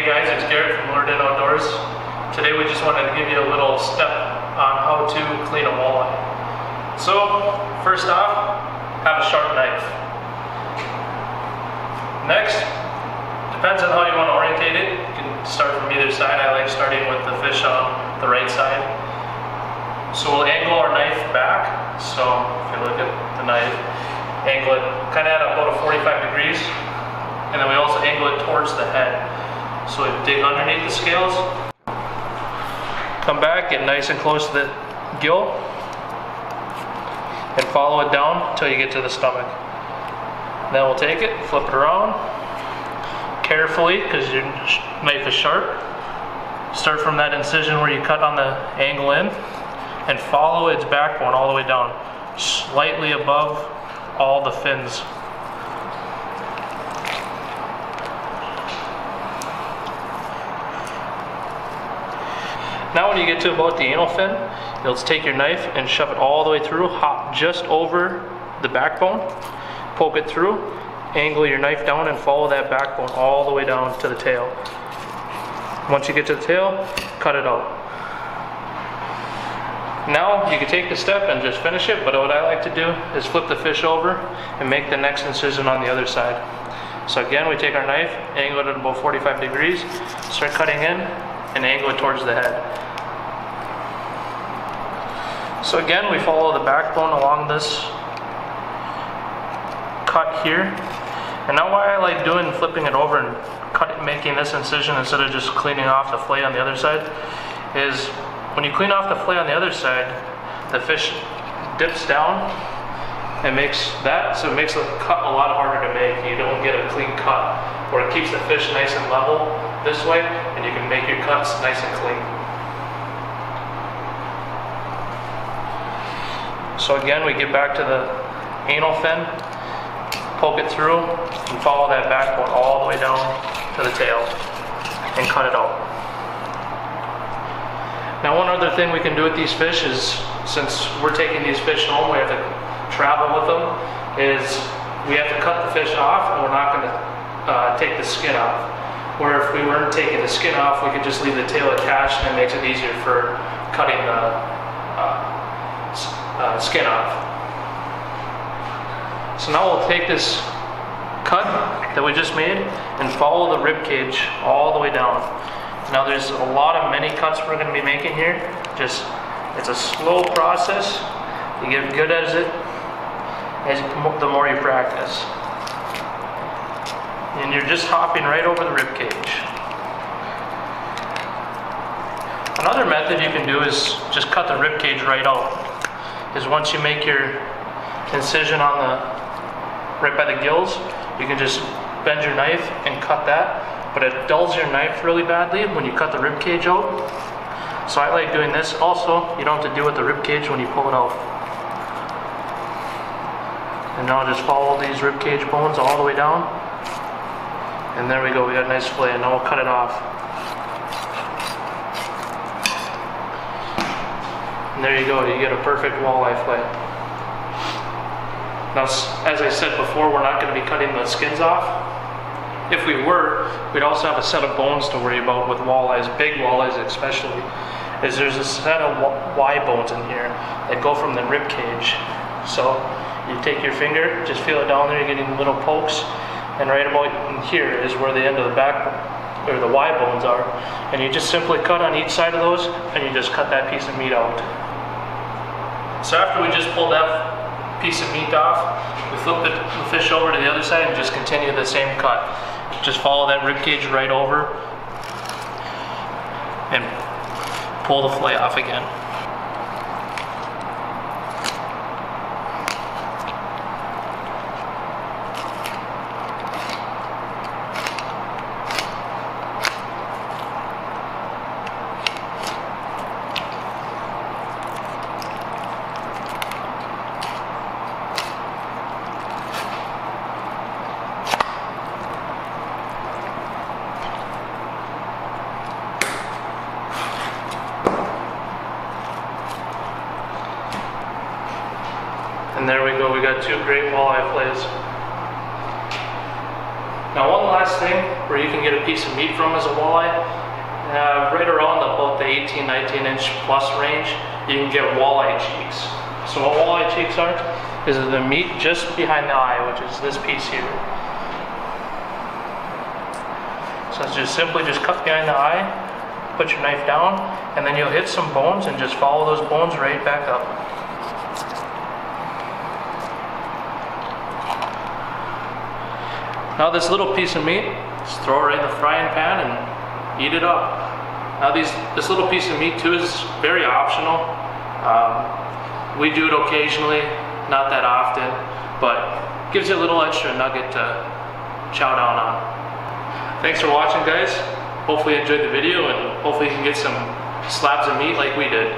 Hey guys, it's Garrett from Lured In Outdoors. Today we just wanted to give you a little step on how to clean a walleye. So, first off, have a sharp knife. Next, depends on how you want to orientate it. You can start from either side. I like starting with the fish on the right side. So we'll angle our knife back. So if you look at the knife, angle it kind of at about a 45 degrees. And then we also angle it towards the head. So we dig underneath the scales, come back, get nice and close to the gill, and follow it down until you get to the stomach. Then we'll take it, flip it around, carefully, because your knife is sharp. Start from that incision where you cut on the angle in, and follow its backbone all the way down, slightly above all the fins. Now when you get to about the anal fin, you'll take your knife and shove it all the way through, hop just over the backbone, poke it through, angle your knife down and follow that backbone all the way down to the tail. Once you get to the tail, cut it out. Now you can take the step and just finish it, but what I like to do is flip the fish over and make the next incision on the other side. So again, we take our knife, angle it at about 45 degrees, start cutting in, and angle it towards the head. So again, we follow the backbone along this cut here. And now why I like doing flipping it over and making this incision instead of just cleaning off the fillet on the other side is when you clean off the fillet on the other side, the fish dips down and makes that, so it makes the cut a lot harder to make. You don't get a clean cut, or it keeps the fish nice and level this way, and you can make your cuts nice and clean. So again, we get back to the anal fin, poke it through, and follow that backbone all the way down to the tail, and cut it out. Now one other thing we can do with these fish is, since we're taking these fish home, we have to travel with them, is we have to cut the fish off, and we're not going to take the skin off. Where if we weren't taking the skin off, we could just leave the tail attached, and it makes it easier for cutting the skin off. So now we'll take this cut that we just made and follow the rib cage all the way down. Now there's a lot of mini cuts we're going to be making here. It's a slow process. You get good at it the more you practice. And you're just hopping right over the rib cage. Another method you can do is just cut the rib cage right out. Is once you make your incision on right by the gills, you can just bend your knife and cut that. But it dulls your knife really badly when you cut the rib cage out. So I like doing this. Also, you don't have to deal with the rib cage when you pull it out. And now just follow these rib cage bones all the way down. And there we go, we got a nice fillet, and now we'll cut it off. And there you go, you get a perfect walleye fillet. Now, as I said before, we're not going to be cutting the skins off. If we were, we'd also have a set of bones to worry about with walleyes, big walleyes especially, is there's a set of Y bones in here that go from the rib cage. So you take your finger, just feel it down there, you're getting little pokes. And right about in here is where the end of the back, or the Y bones are. And you just simply cut on each side of those, and you just cut that piece of meat out. So after we just pulled that piece of meat off, we flip the fish over to the other side and just continue the same cut. Just follow that rib cage right over, and pull the fillet off again. And there we go, we got two great walleye fillets. Now one last thing, where you can get a piece of meat from as a walleye. Right around about the 18, 19 inch plus range, you can get walleye cheeks. So what walleye cheeks are is the meat just behind the eye, which is this piece here. So it's just simply just cut behind the eye, put your knife down, and then you'll hit some bones and just follow those bones right back up. Now this little piece of meat, just throw it right in the frying pan and eat it up. Now this little piece of meat too is very optional. We do it occasionally, not that often, but gives you a little extra nugget to chow down on. Thanks for watching, guys. Hopefully you enjoyed the video, and hopefully you can get some slabs of meat like we did.